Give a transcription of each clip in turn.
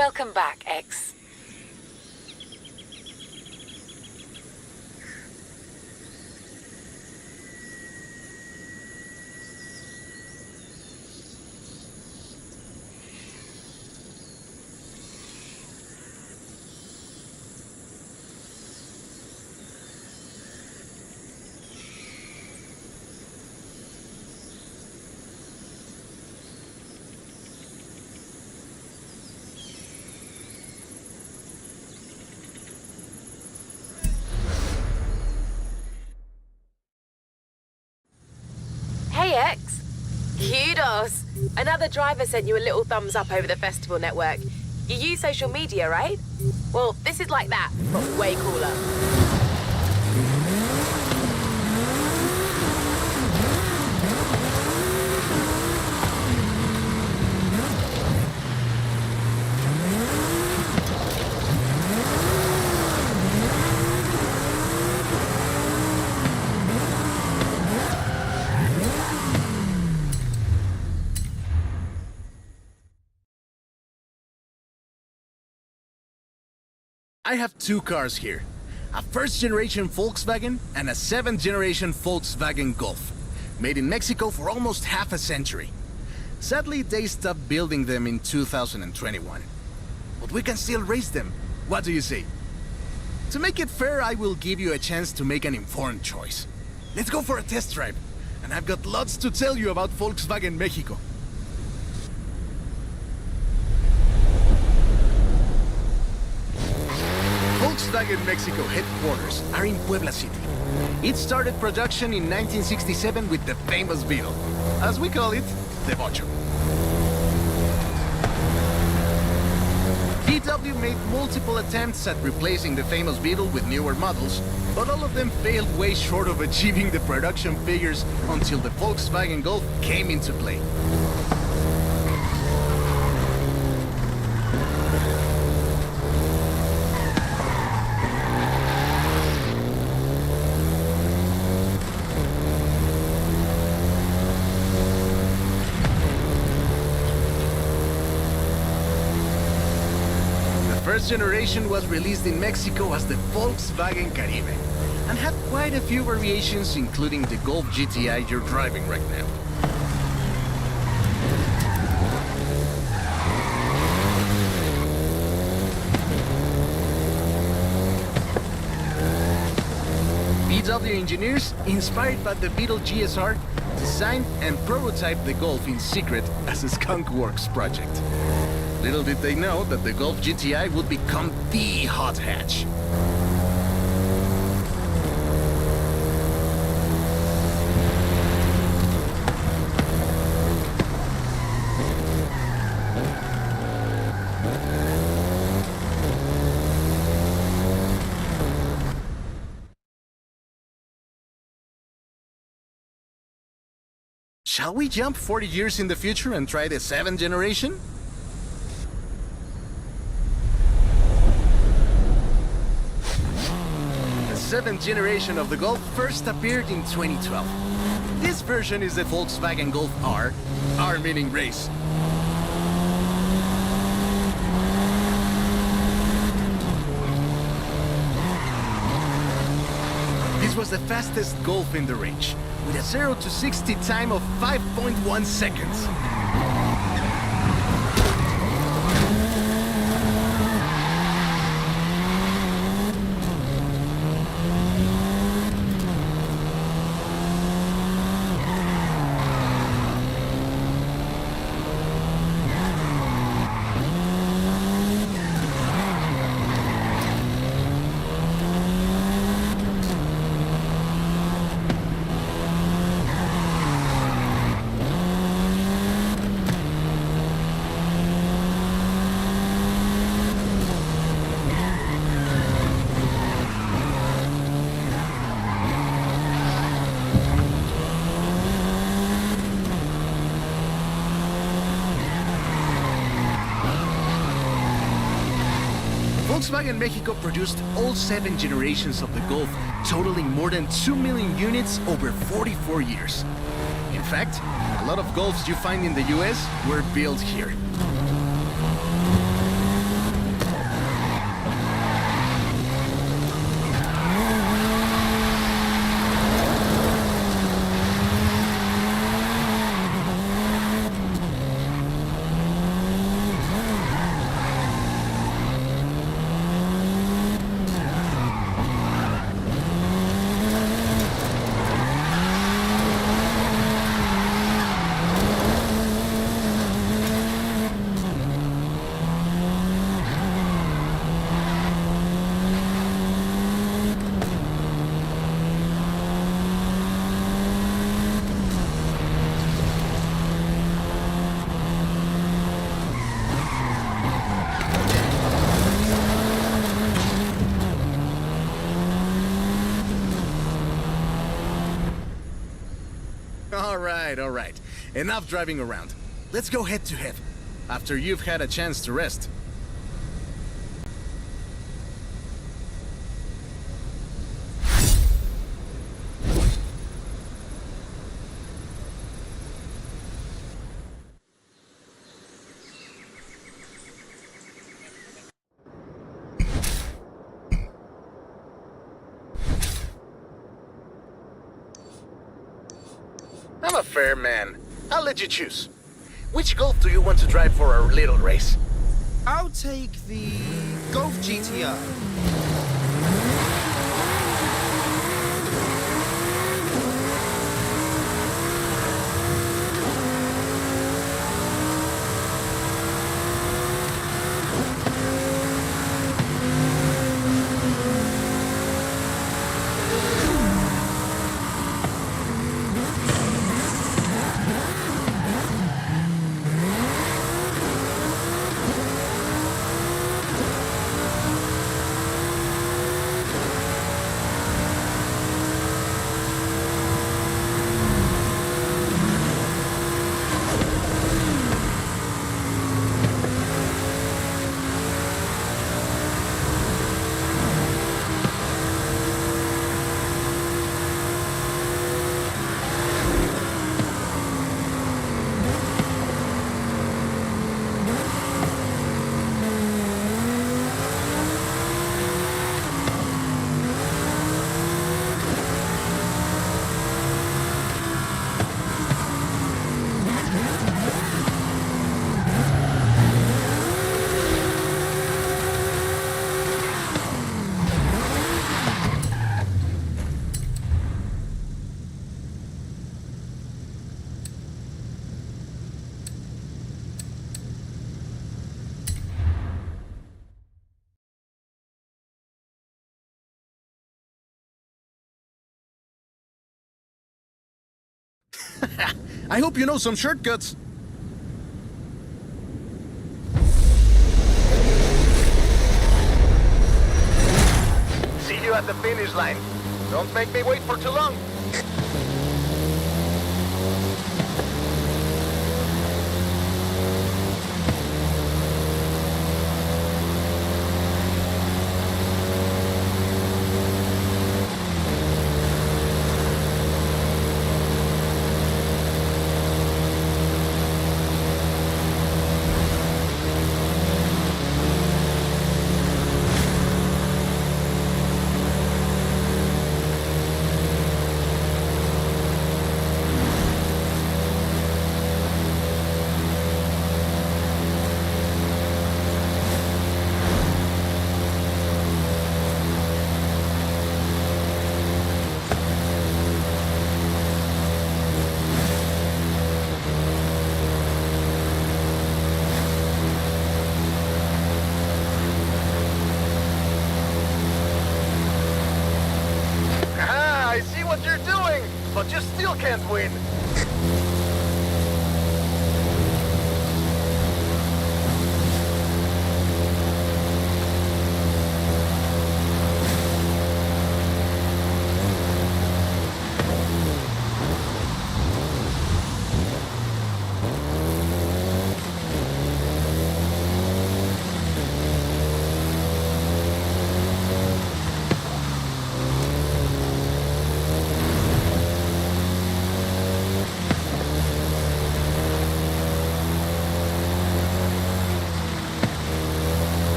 Welcome back, X. Hey, X. Kudos. Another driver sent you a little thumbs up over the festival network. You use social media, right? Well, this is like that, but way cooler. I have two cars here, a first-generation Volkswagen and a seventh-generation Volkswagen Golf, made in Mexico for almost half a century. Sadly, they stopped building them in 2021. But we can still race them. What do you say? To make it fair, I will give you a chance to make an informed choice. Let's go for a test drive, and I've got lots to tell you about Volkswagen Mexico. Volkswagen Mexico headquarters are in Puebla City. It started production in 1967 with the famous Beetle. As we call it, the Bocho. VW made multiple attempts at replacing the famous Beetle with newer models, but all of them failed way short of achieving the production figures until the Volkswagen Golf came into play. First generation was released in Mexico as the Volkswagen Caribe and had quite a few variations, including the Golf GTI you're driving right now. VW engineers, inspired by the Beetle GSR, designed and prototyped the Golf in secret as a Skunk Works project. Little did they know that the Golf GTI would become the hot hatch. Shall we jump 40 years in the future and try the seventh generation? The seventh generation of the Golf first appeared in 2012. This version is the Volkswagen Golf R, R meaning race. This was the fastest Golf in the range, with a 0 to 60 time of 5.1 seconds. Volkswagen Mexico produced all 7 generations of the Golf, totaling more than 2 million units over 44 years. In fact, a lot of Golfs you find in the US were built here. all right. Enough driving around. Let's go head to head. After you've had a chance to rest. I'm a fair man. I'll let you choose. Which Golf do you want to drive for our little race? I'll take the Golf GTR. I hope you know some shortcuts. See you at the finish line. Don't make me wait for too long. I see what you're doing, but you still can't win.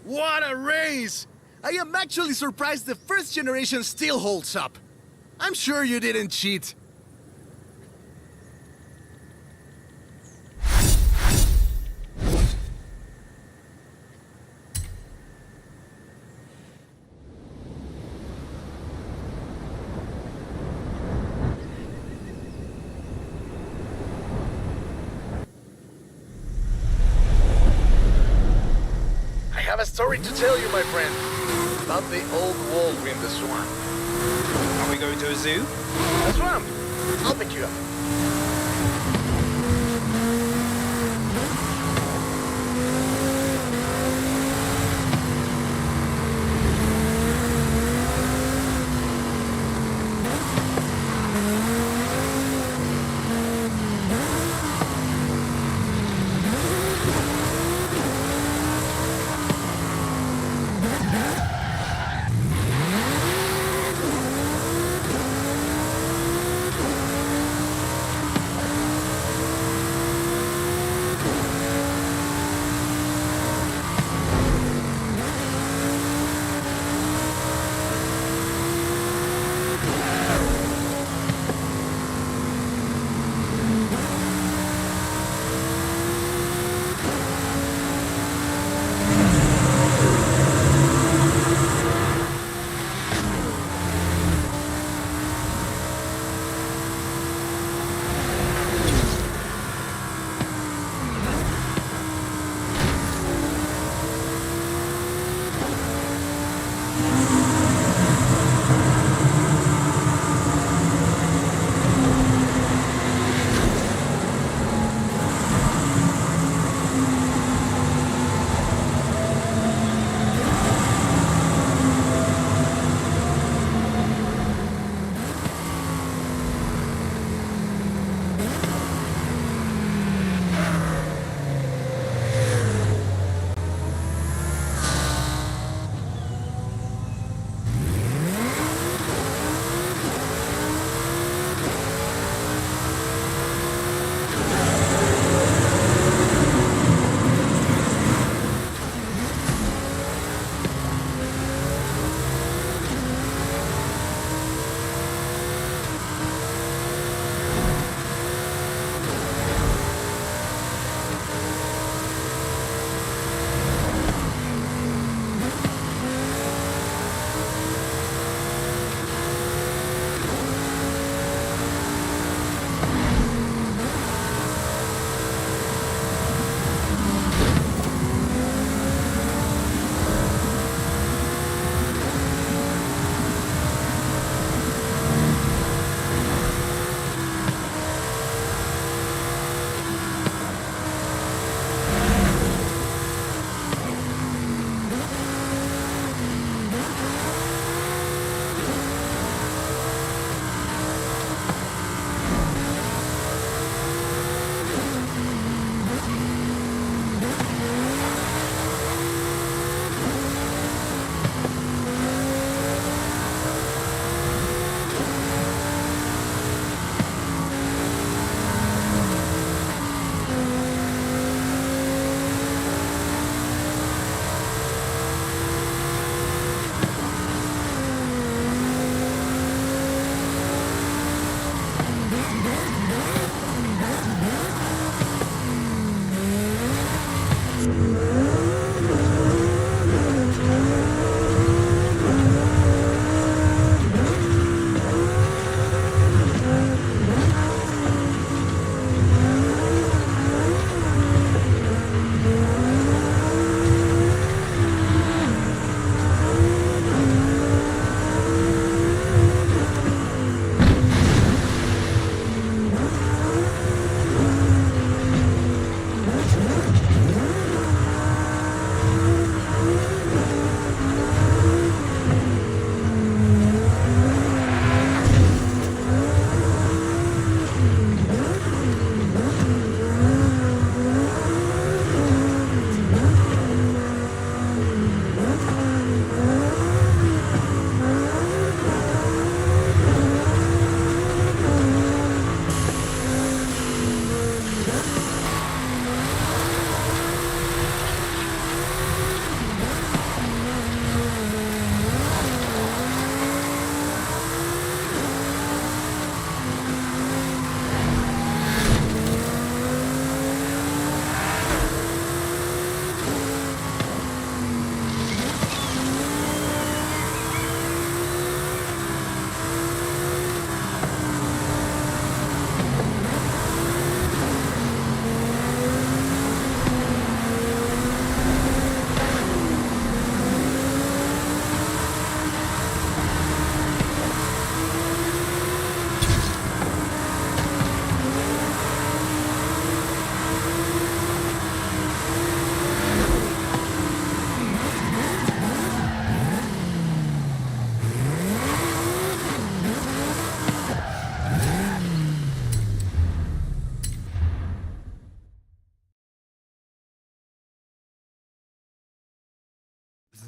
What a race! I am actually surprised the first generation still holds up. I'm sure you didn't cheat. I have a story to tell you, my friend, about the old wolf in the swamp. Are we going to a zoo? The swamp! I'll pick you up.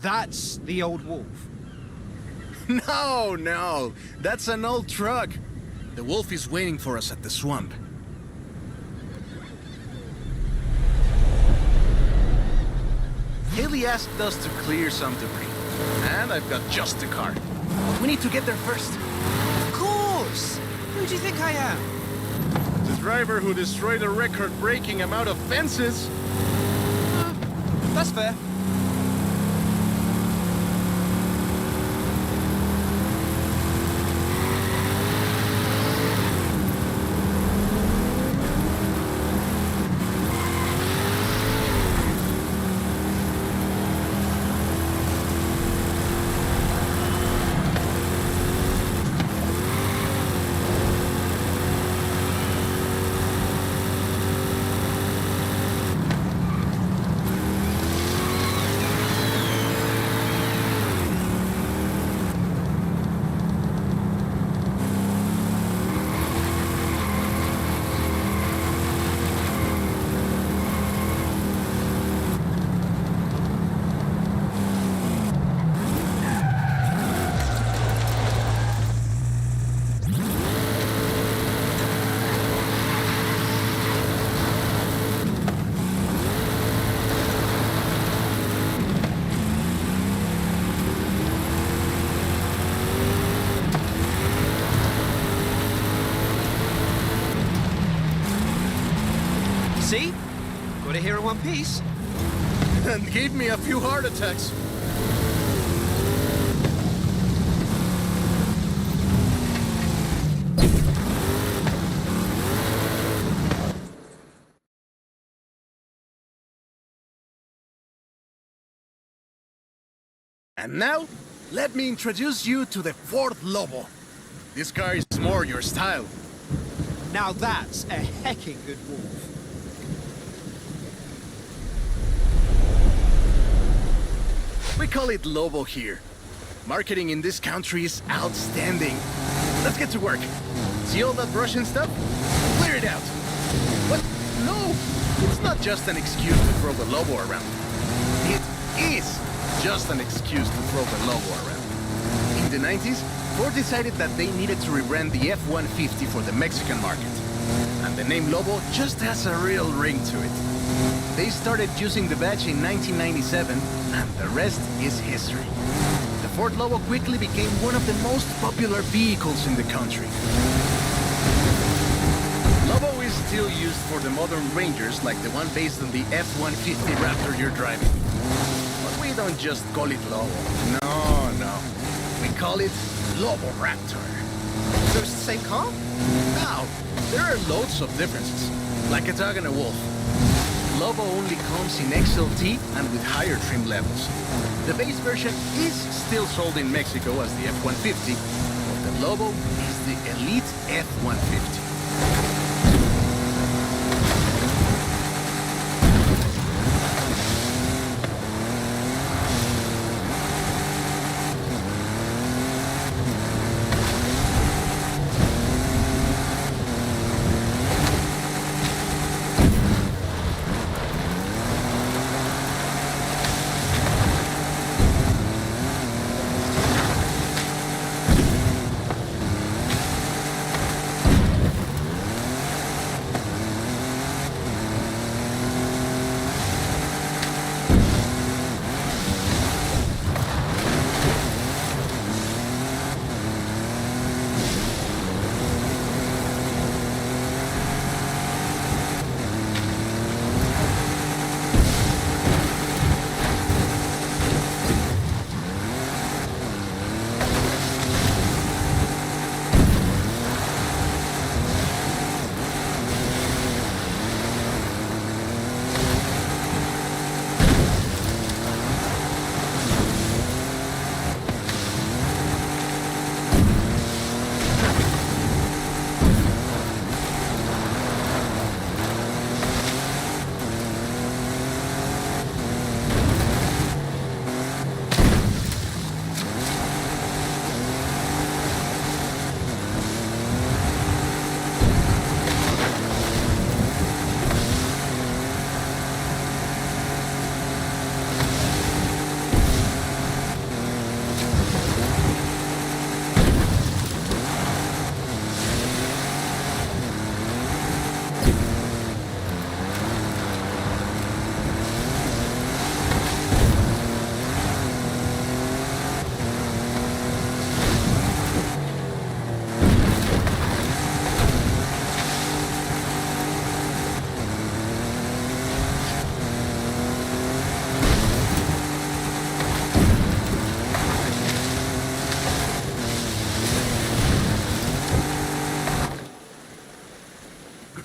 That's the old wolf. No, no, that's an old truck. The wolf is waiting for us at the swamp. Haley asked us to clear some debris, and I've got just the car. We need to get there first. Of course! Who do you think I am? The driver who destroyed a record-breaking amount of fences. That's fair. See? Got it here in one piece. And gave me a few heart attacks. And now, let me introduce you to the Ford Lobo. This car is more your style. Now that's a hecking good wolf. We call it Lobo here. Marketing in this country is outstanding. Let's get to work. See all that brush and stuff? Clear it out. What? No! It's not just an excuse to throw the Lobo around. It is just an excuse to throw the Lobo around. In the 90s, Ford decided that they needed to rebrand the F-150 for the Mexican market. And the name Lobo just has a real ring to it. They started using the badge in 1997, and the rest is history. The Ford Lobo quickly became one of the most popular vehicles in the country. Lobo is still used for the modern Rangers, like the one based on the F-150 Raptor you're driving. But we don't just call it Lobo. No. We call it Lobo Raptor. So it's the same car? Now, there are loads of differences, like a dog and a wolf. Lobo only comes in XLT and with higher trim levels. The base version is still sold in Mexico as the F-150, but the Lobo is the elite F-150.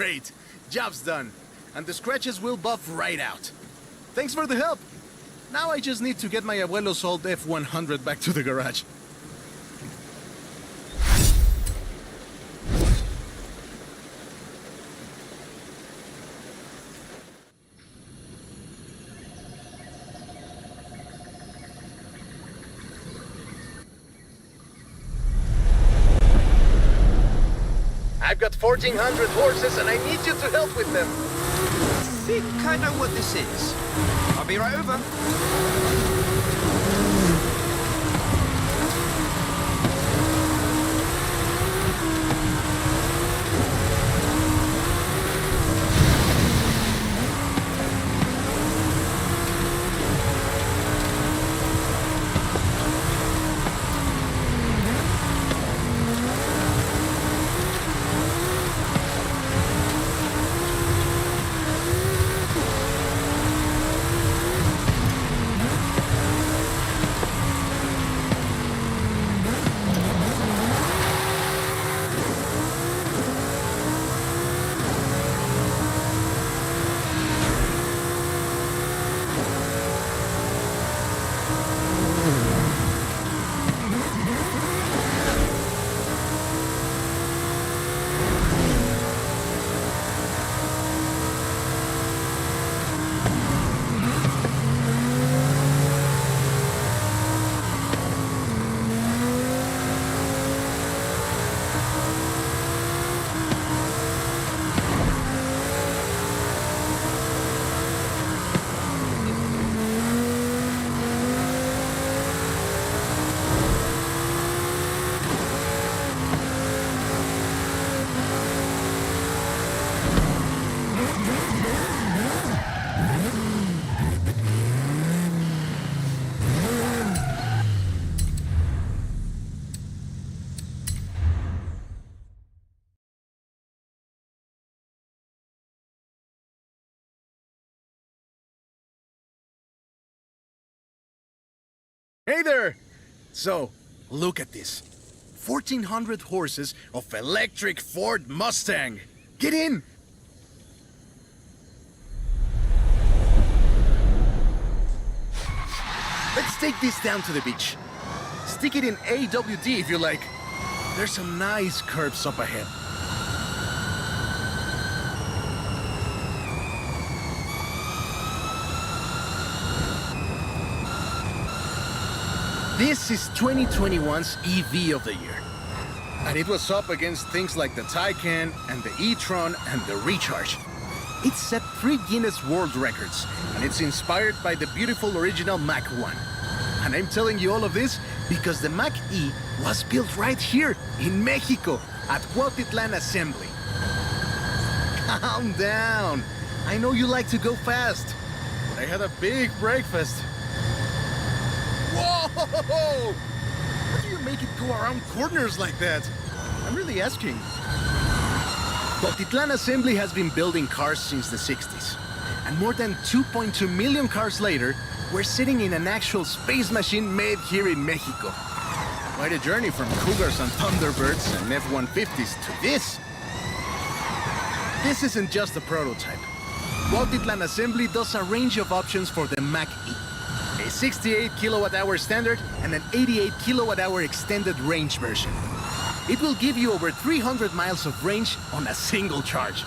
Great. Job's done. And the scratches will buff right out. Thanks for the help. Now I just need to get my abuelo's old F-100 back to the garage. I've got 1,400 horses and I need you to help with them. I think I know what this is. I'll be right over. Hey there! So, look at this. 1,400 horses of electric Ford Mustang. Get in! Let's take this down to the beach. Stick it in AWD if you like. There's some nice curves up ahead. This is 2021's EV of the year. And it was up against things like the Taycan and the e-tron and the Recharge. It set 3 Guinness World Records, and it's inspired by the beautiful original Mach 1. And I'm telling you all of this because the Mach E was built right here in Mexico at Cuautitlán Assembly. Calm down. I know you like to go fast, but I had a big breakfast. Whoa! How do you make it go around corners like that? I'm really asking. Cuautitlán Assembly has been building cars since the 60s. And more than 2.2 million cars later, we're sitting in an actual space machine made here in Mexico. Quite a journey from Cougars and Thunderbirds and F-150s to this. This isn't just a prototype. Cuautitlán Assembly does a range of options for the Mach E. A 68 kilowatt-hour standard and an 88 kilowatt-hour extended range version. It will give you over 300 miles of range on a single charge.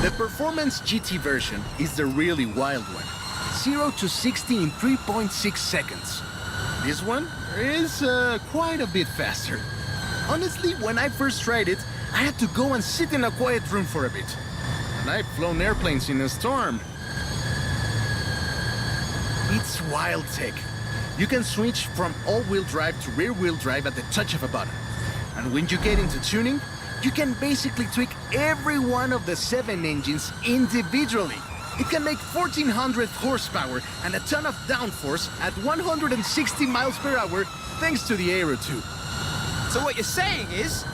The Performance GT version is the really wild one. 0 to 60 in 3.6 seconds. This one is quite a bit faster. Honestly, when I first tried it, I had to go and sit in a quiet room for a bit. And I've flown airplanes in a storm. It's wild tech. You can switch from all-wheel drive to rear-wheel drive at the touch of a button. And when you get into tuning, you can basically tweak every one of the 7 engines individually. It can make 1,400 horsepower and a ton of downforce at 160 miles per hour thanks to the Aero tube. So what you're saying is,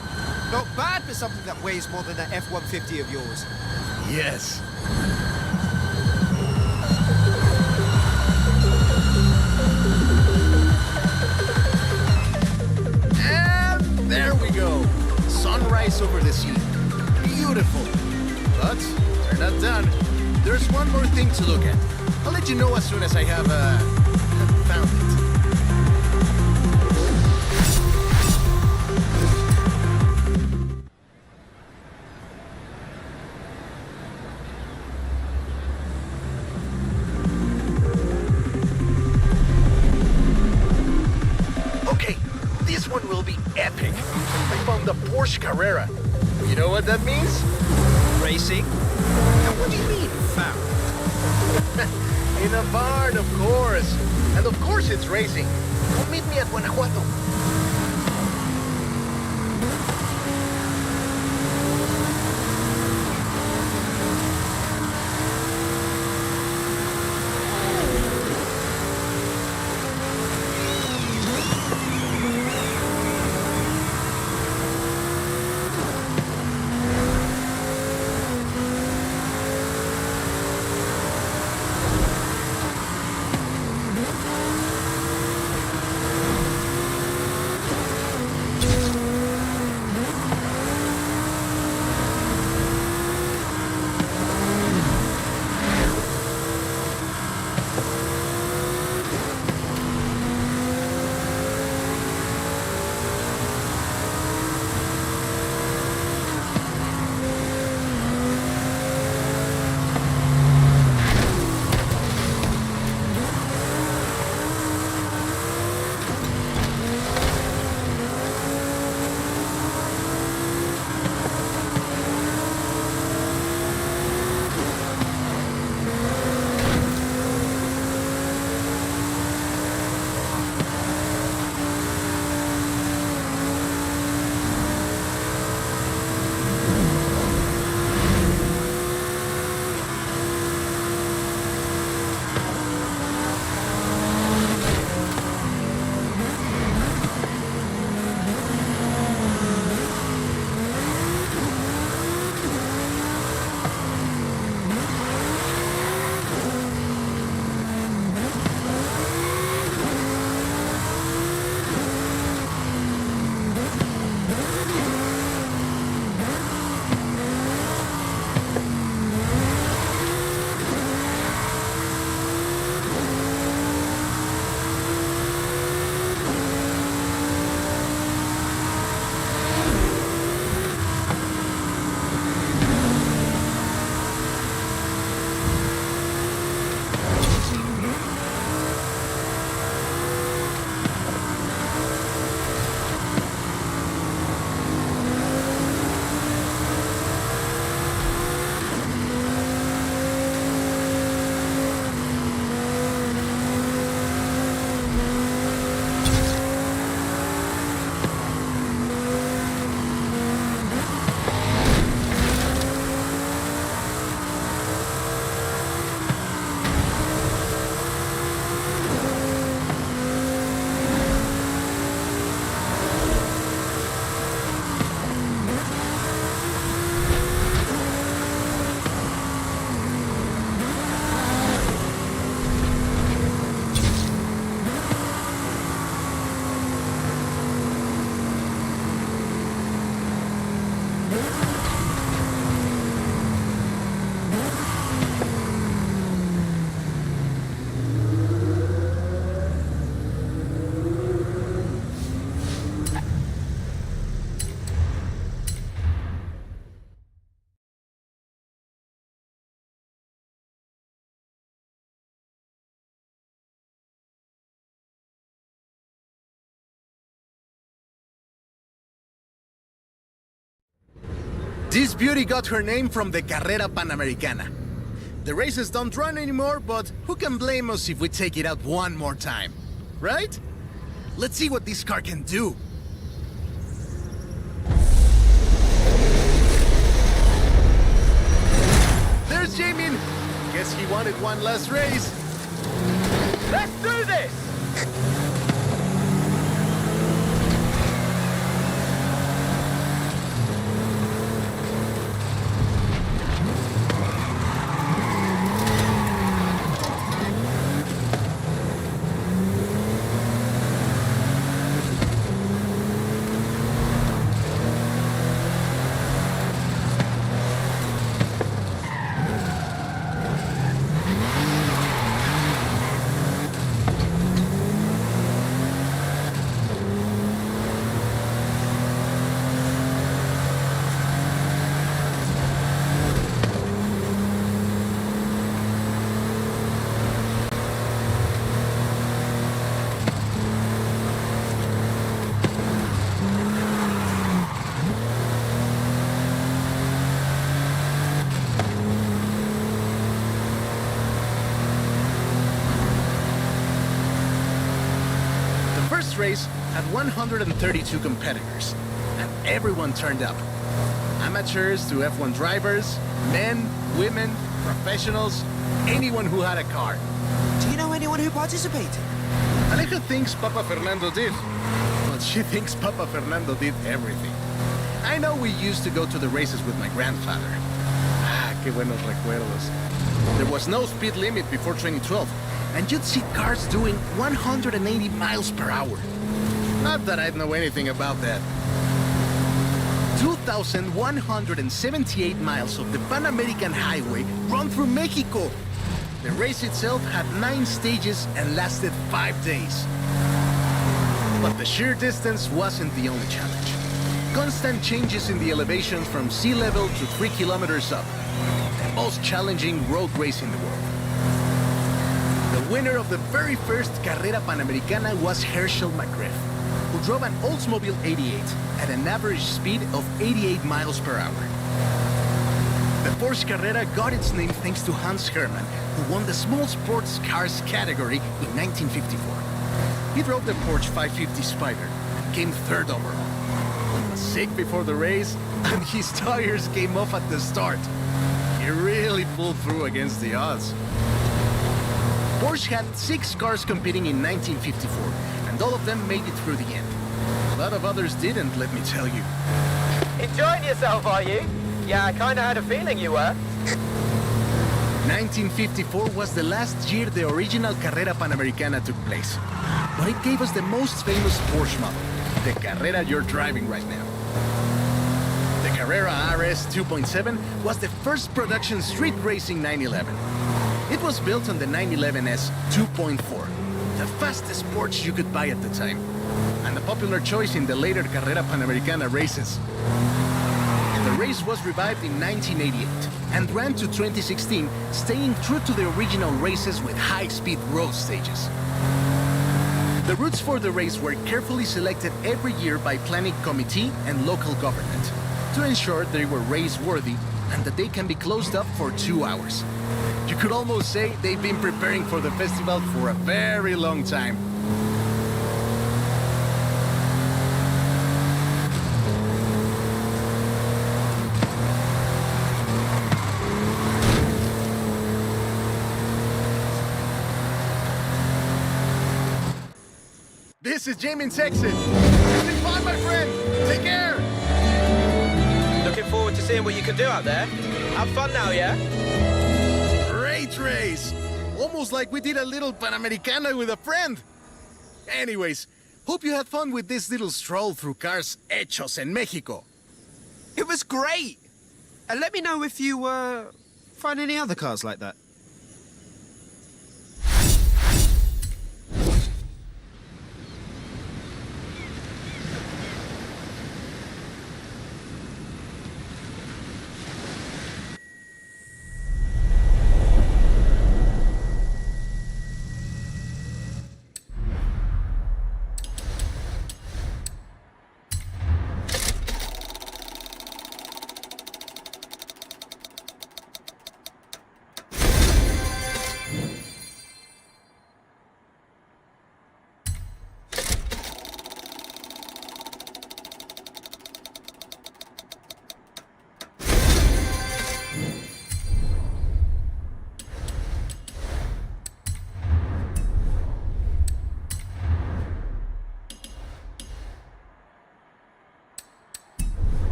not bad for something that weighs more than that F-150 of yours. Yes. And there we go. Sunrise over the sea. Beautiful. on. There's one more thing to look at. I'll let you know as soon as I have found it. Okay, this one will be epic. I found the Porsche Carrera. You know what that means? Racing? And what do you mean, found? In a barn, of course. And of course it's racing. Come meet me at Guanajuato. This beauty got her name from the Carrera Panamericana. The races don't run anymore, but who can blame us if we take it out one more time? Right? Let's see what this car can do. There's Jamin. Guess he wanted one last race. Let's do this! First race had 132 competitors, and everyone turned up. Amateurs to F1 drivers, men, women, professionals, anyone who had a car. Do you know anyone who participated? Aleja thinks Papa Fernando did, but she thinks Papa Fernando did everything. I know we used to go to the races with my grandfather. Ah, qué buenos recuerdos. There was no speed limit before 2012, and you'd see cars doing 180 miles per hour. Not that I'd know anything about that. 2,178 miles of the Pan American Highway run through Mexico. The race itself had 9 stages and lasted 5 days. But the sheer distance wasn't the only challenge. Constant changes in the elevation from sea level to 3 kilometers up. The most challenging road race in the world. The winner of the very first Carrera Panamericana was Herschel McGriff, who drove an Oldsmobile 88 at an average speed of 88 miles per hour. The Porsche Carrera got its name thanks to Hans Hermann, who won the small sports cars category in 1954. He drove the Porsche 550 Spider and came 3rd overall. He was sick before the race, and his tires came off at the start. He really pulled through against the odds. Porsche had 6 cars competing in 1954, and all of them made it through the end. A lot of others didn't, let me tell you. Enjoying yourself, are you? Yeah, I kinda had a feeling you were. 1954 was the last year the original Carrera Panamericana took place. But it gave us the most famous Porsche model, the Carrera you're driving right now. The Carrera RS 2.7 was the first production street racing 911. It was built on the 911S 2.4, the fastest Porsche you could buy at the time, and a popular choice in the later Carrera Panamericana races. The race was revived in 1988 and ran to 2016, staying true to the original races with high-speed road stages. The routes for the race were carefully selected every year by planning committee and local government to ensure they were race-worthy and that they can be closed up for 2 hours. You could almost say they've been preparing for the festival for a very long time. This is Jamie in Texas. Have fun, my friend. Take care. Looking forward to seeing what you can do out there. Have fun now, yeah? Great race. Almost like we did a little Panamericana with a friend. Anyways, hope you had fun with this little stroll through cars hechos en Mexico. It was great! And let me know if you, find any other cars like that.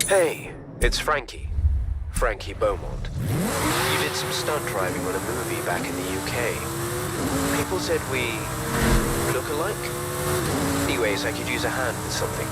Hey, it's Frankie. Frankie Beaumont. You did some stunt driving on a movie back in the UK. People said we look alike. Anyways, I could use a hand with something.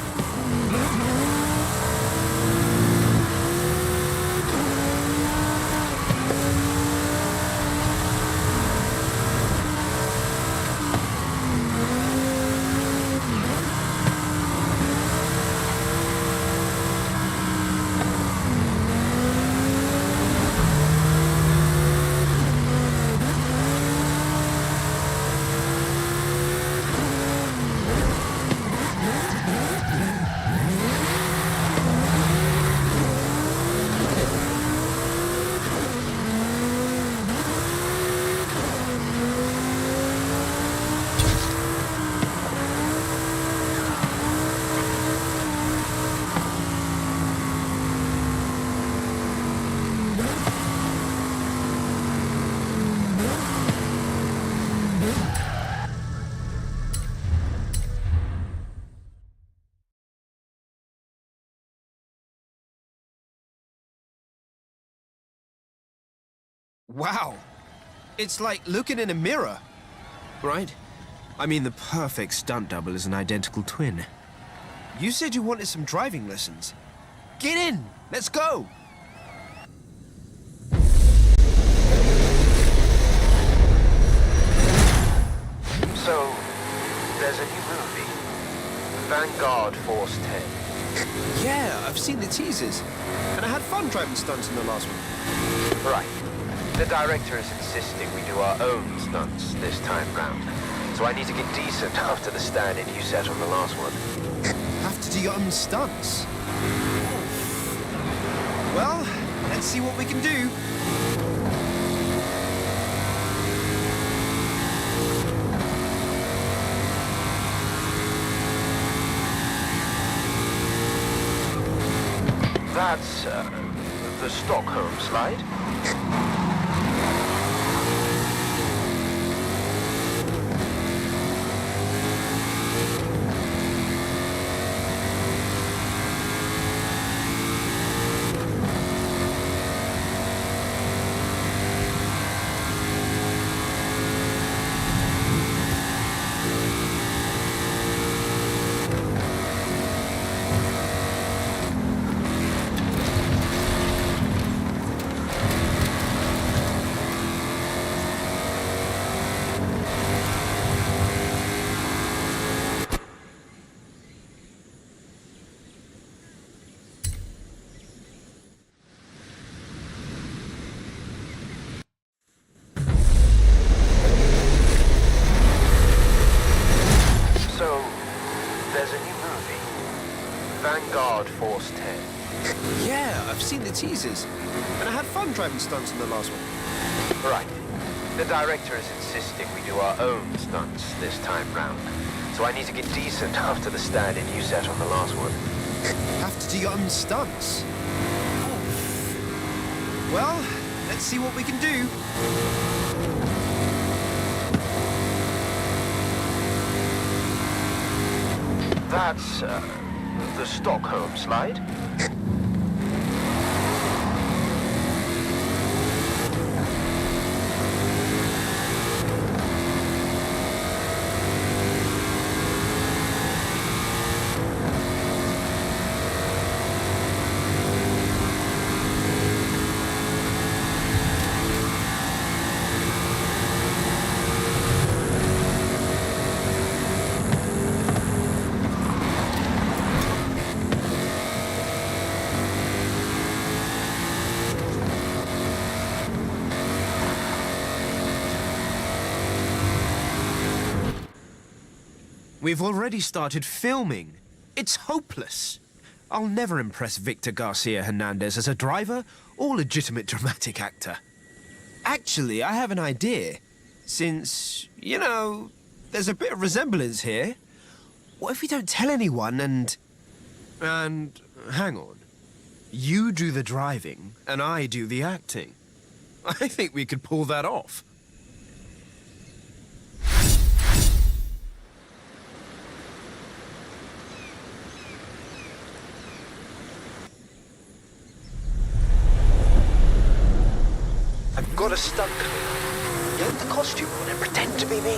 Wow. It's like looking in a mirror. Right? I mean, the perfect stunt double is an identical twin. You said you wanted some driving lessons. Get in! Let's go! So, there's a new movie, Vanguard Force 10. Yeah, I've seen the teasers. And I had fun driving stunts in the last one. Right. The director is insisting we do our own stunts this time round. So I need to get decent after the standard you set on the last one. Have to do your own stunts. Well, let's see what we can do. That's the Stockholm slide. So, there's a new movie, Vanguard Force 10. Yeah, I've seen the teasers. And I had fun driving stunts in the last one. Right. The director is insisting we do our own stunts this time round. So I need to get decent after the standard you set on the last one. Have to do your own stunts. Well, let's see what we can do. That's the Stockholm slide. We've already started filming. It's hopeless. I'll never impress Victor Garcia Hernandez as a driver or legitimate dramatic actor. Actually, I have an idea. Since, you know, there's a bit of resemblance here. What if we don't tell anyone and hang on. You do the driving, and I do the acting. I think we could pull that off. I've got a stunt cleaner. Get the costume on and pretend to be me.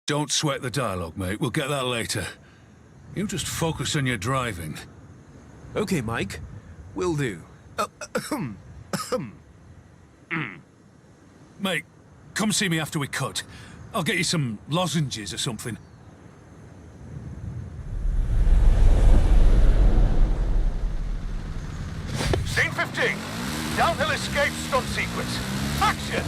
Don't sweat the dialogue, mate. We'll get that later. You just focus on your driving. Okay, Mike. Will do. Mate, come see me after we cut. I'll get you some lozenges or something. Scene 15. Downhill escape stunt sequence. Action!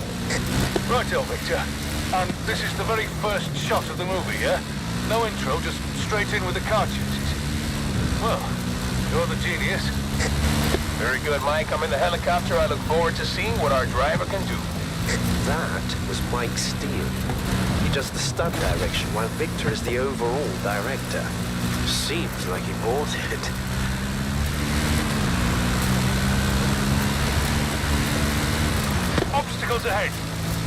Righto, Victor. And this is the very first shot of the movie, yeah? No intro, just straight in with the car chases. Well, you're the genius. Very good, Mike. I'm in the helicopter. I look forward to seeing what our driver can do. That was Mike Steele. He does the stunt direction, while Victor is the overall director. Seems like he bought it. Obstacles ahead.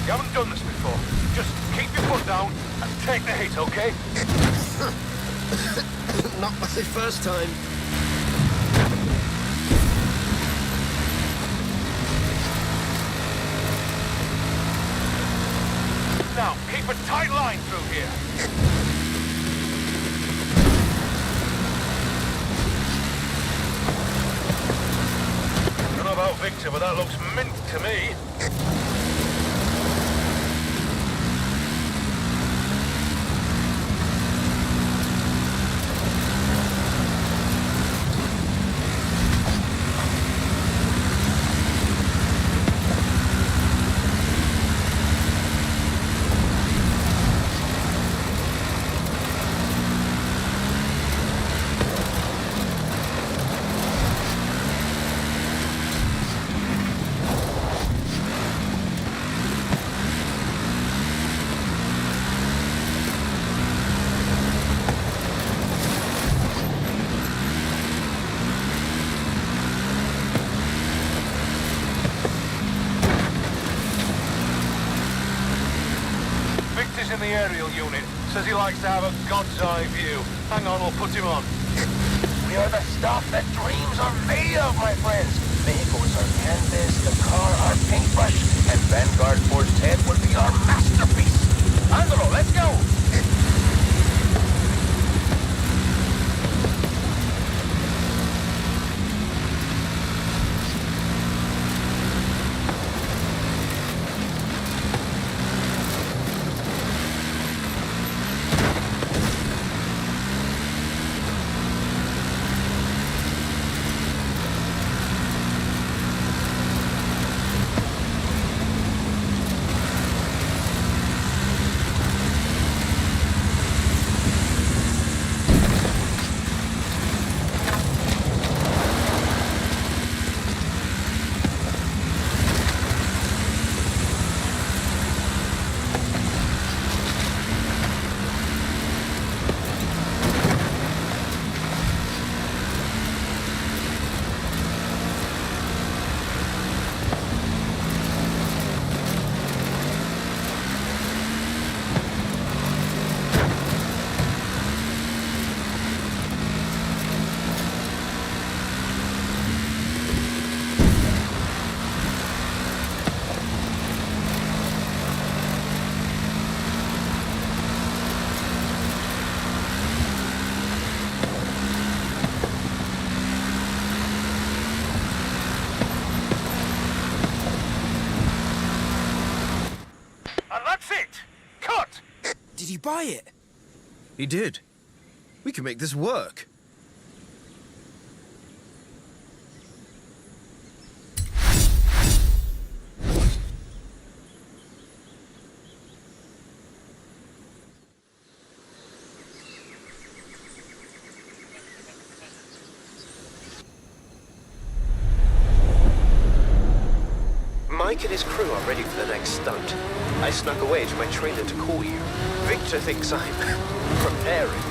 You haven't done this before. Just keep your foot down and take the hit, okay? Not my first time. Now, keep a tight line through here. I don't know about Victor, but that looks mint to me. In the aerial unit. Says he likes to have a God's eye view. Hang on, we'll put him on. We are the stuff that dreams are made of, my friends. Vehicles are canvas, the car our paintbrush, and Vanguard Forged Head will be our masterpiece. Andro, let's go! Did he buy it? He did. We can make this work. Mike and his crew are ready for the next stunt. I snuck away to my trailer to call you. Victor thinks I'm preparing.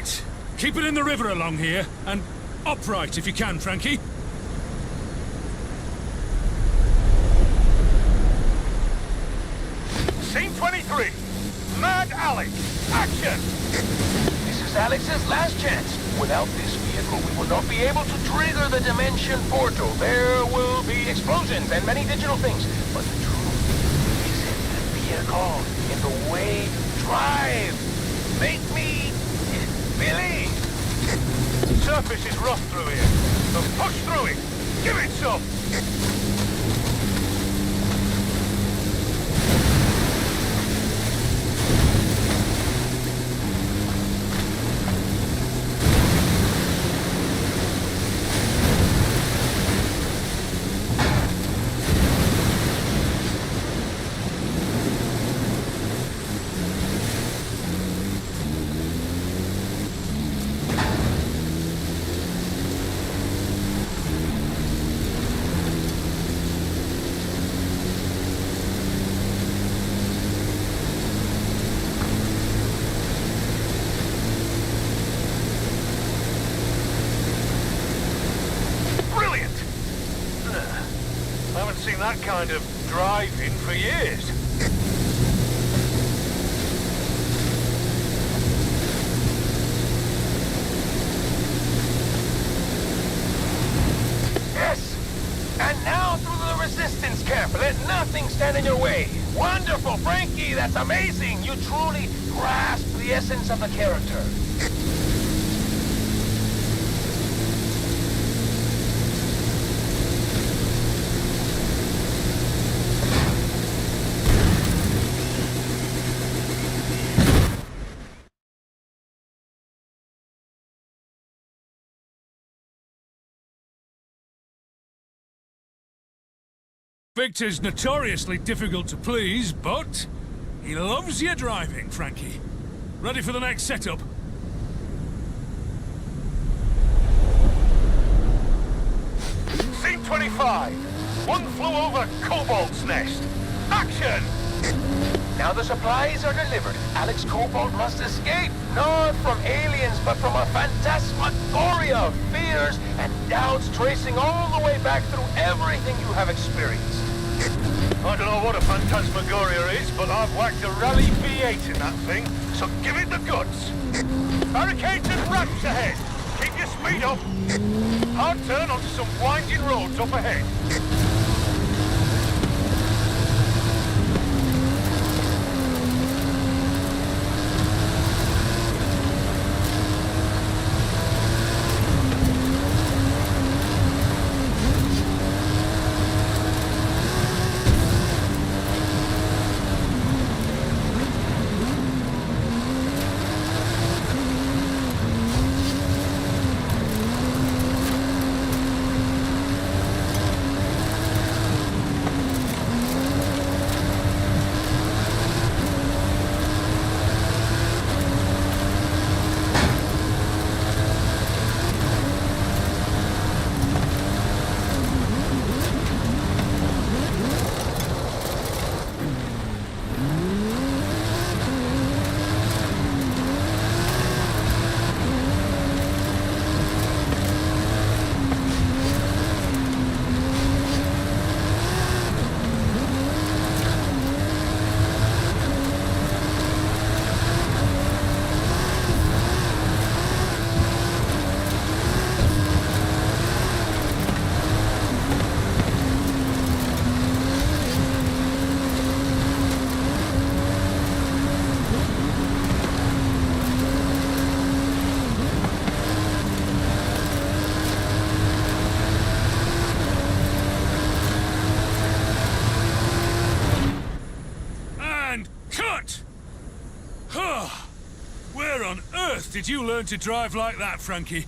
Right. Keep it in the river along here, and upright if you can, Frankie. Scene 23. Mad Alley. Action! This is Alex's last chance. Without this vehicle, we will not be able to trigger the dimension portal. There will be explosions and many digital things. But the truth is in the vehicle, in the way you drive. Make me believe. Surface is rough through here, so push through it. Give it some. That kind of driving for years. Yes! And now through the resistance camp. Let nothing stand in your way. Wonderful, Frankie! That's amazing! You truly grasp the essence of the character. Victor's notoriously difficult to please, but he loves your driving, Frankie. Ready for the next setup? Scene 25. One flew over Cobalt's nest. Action! Now the supplies are delivered. Alex Cobalt must escape, not from aliens, but from a phantasmagoria of fears and doubts tracing all the way back through everything you have experienced. I don't know what a phantasmagoria is, but I've whacked a Rally V8 in that thing, so give it the goods. Barricades and ramps ahead. Keep your speed up. Hard turn onto some winding roads up ahead. Where on earth did you learn to drive like that, Frankie?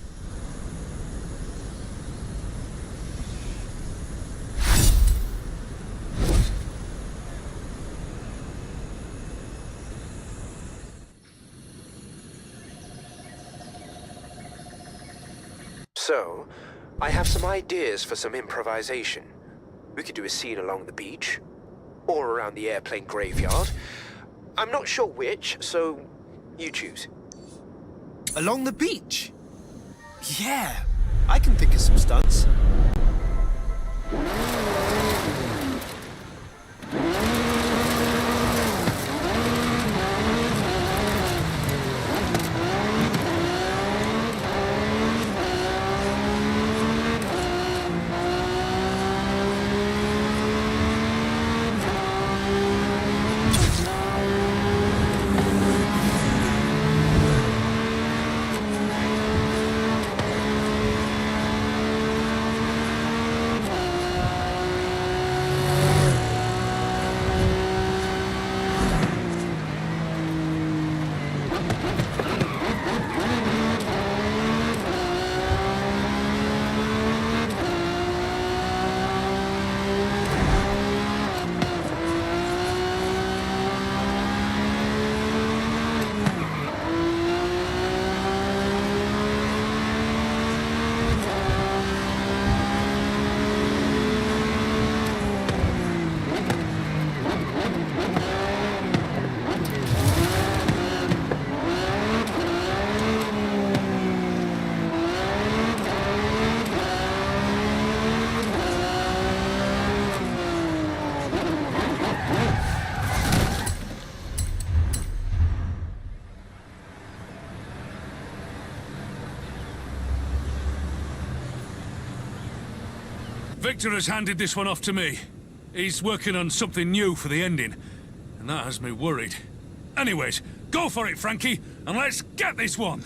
So, I have some ideas for some improvisation. We could do a scene along the beach, or around the airplane graveyard. I'm not sure which, so you choose. Along the beach? Yeah, I can think of some stunts. Victor has handed this one off to me. He's working on something new for the ending, and that has me worried. Anyways, go for it, Frankie, and let's get this one!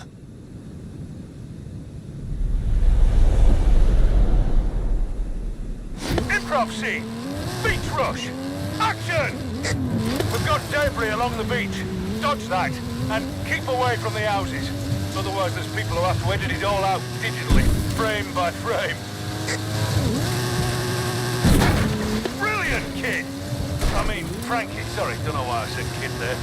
Improv scene! Beach rush! Action! We've got debris along the beach. Dodge that, and keep away from the houses. Otherwise there's people who have to edit it all out digitally, frame by frame. Brilliant, kid! I mean, Frankie, sorry, don't know why I said kid there.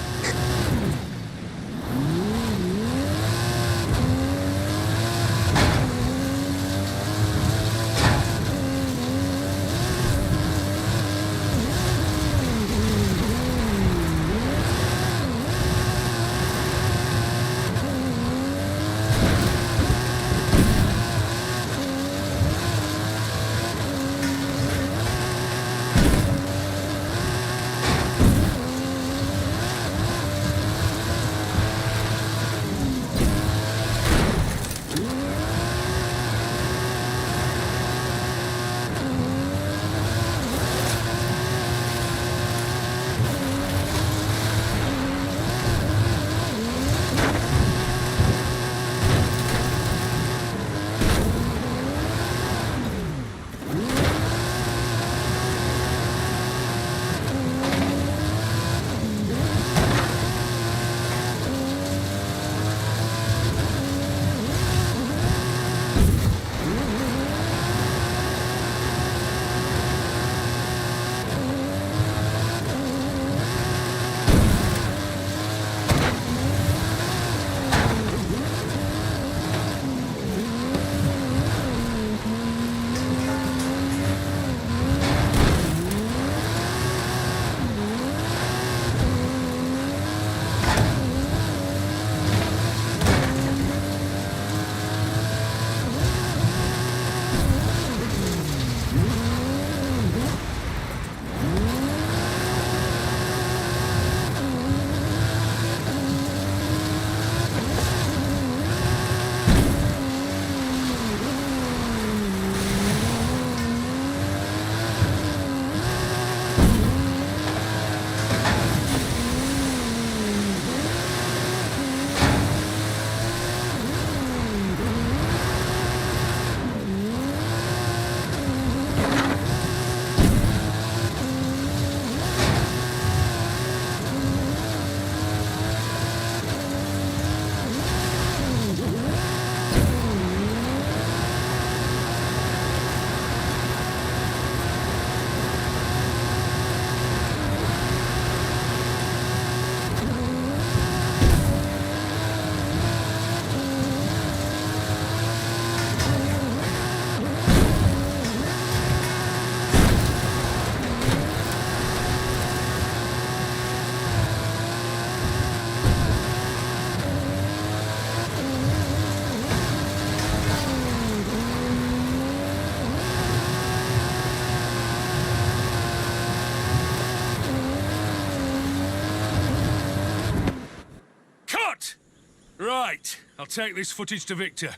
Right, I'll take this footage to Victor.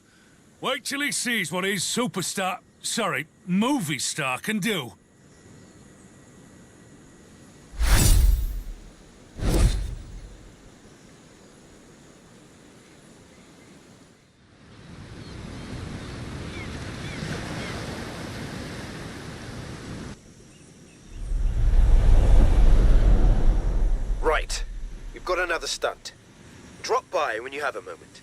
Wait till he sees what his movie star can do. Right. We've got another stunt. Drop by when you have a moment.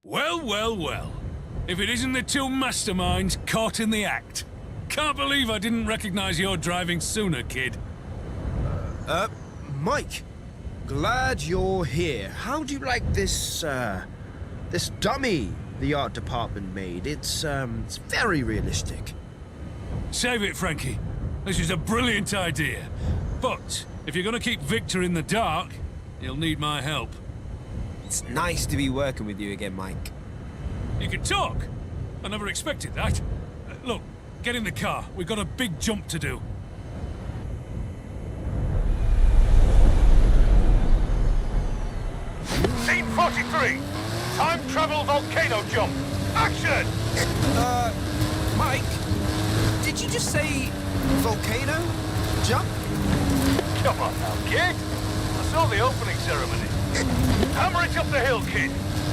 Well, well, well. If it isn't the two masterminds caught in the act. Can't believe I didn't recognize your driving sooner, kid. Mike, glad you're here. How do you like this, this dummy the art department made? It's very realistic. Save it, Frankie. This is a brilliant idea. But if you're gonna keep Victor in the dark, you'll need my help. It's nice to be working with you again, Mike. You can talk. I never expected that. Look, get in the car. We've got a big jump to do. Scene 43. Time travel volcano jump. Action! Mike, did you just say volcano? Jump? Come on now, kid. I saw the opening ceremony. Hammer it up the hill, kid.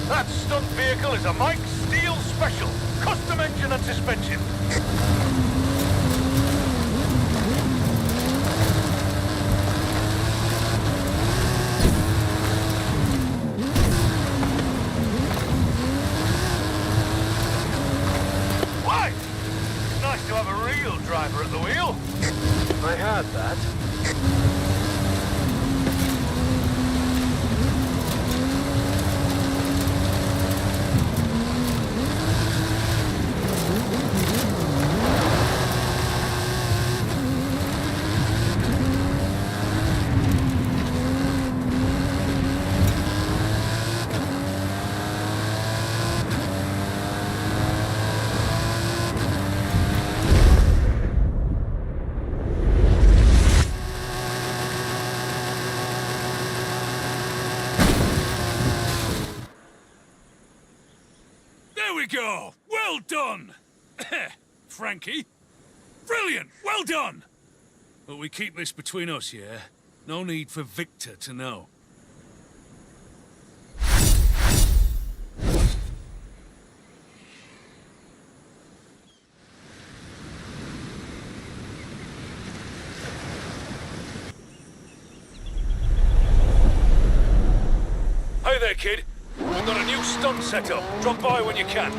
That stunt vehicle is a Mike Steel Special. Custom engine and suspension. Why? It's nice to have a real driver at the wheel. I had that. There we go! Well done! Frankie? Brilliant! Well done! But we keep this between us, yeah? No need for Victor to know. Hey there, kid. We've got a new stunt set up. Drop by when you can.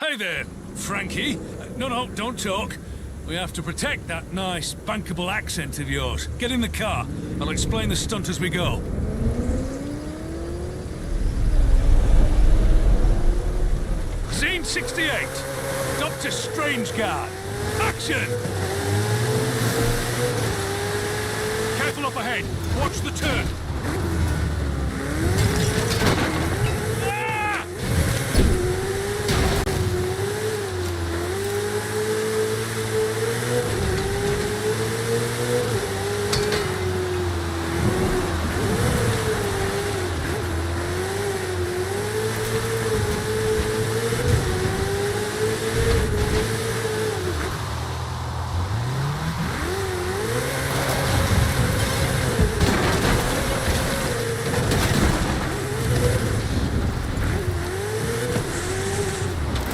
Hey there, Frankie. No, don't talk. We have to protect that nice, bankable accent of yours. Get in the car. I'll explain the stunt as we go. Scene 68. Dr. Strangeguard. Action! Careful up ahead. Watch the turn. Ah!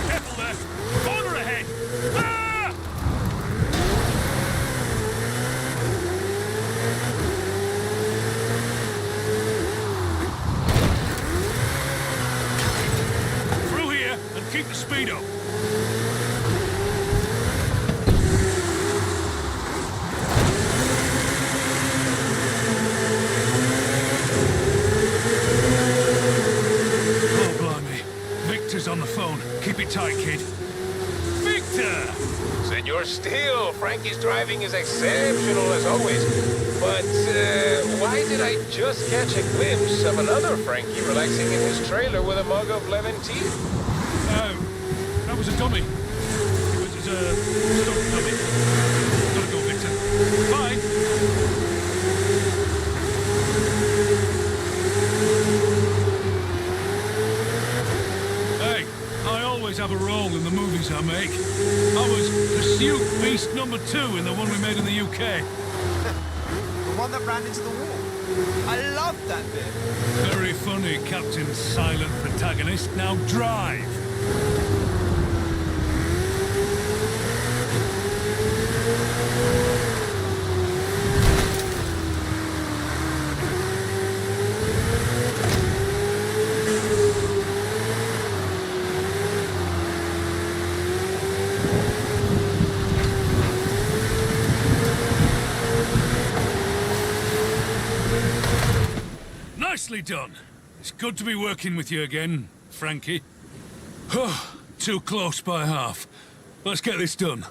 Careful there. Corner ahead. Ah! Through here and keep the speed up. Oh, blimey. Victor's on the phone. Keep it tight, kid. Victor! Senor Steele, Frankie's driving is exceptional as always. But why did I just catch a glimpse of another Frankie relaxing in his trailer with a mug of lemon tea? Oh, that was a dummy. It was a stunt dummy. Gotta go, Victor. Bye. Hey, I always have a role in the movies I make. I was Pursuit Beast #2 in the one we made in the UK. The one that ran into the wall. I loved that bit. Very funny, Captain Silent Protagonist. Now drive. Nicely done. It's good to be working with you again, Frankie. Too close by half. Let's get this done.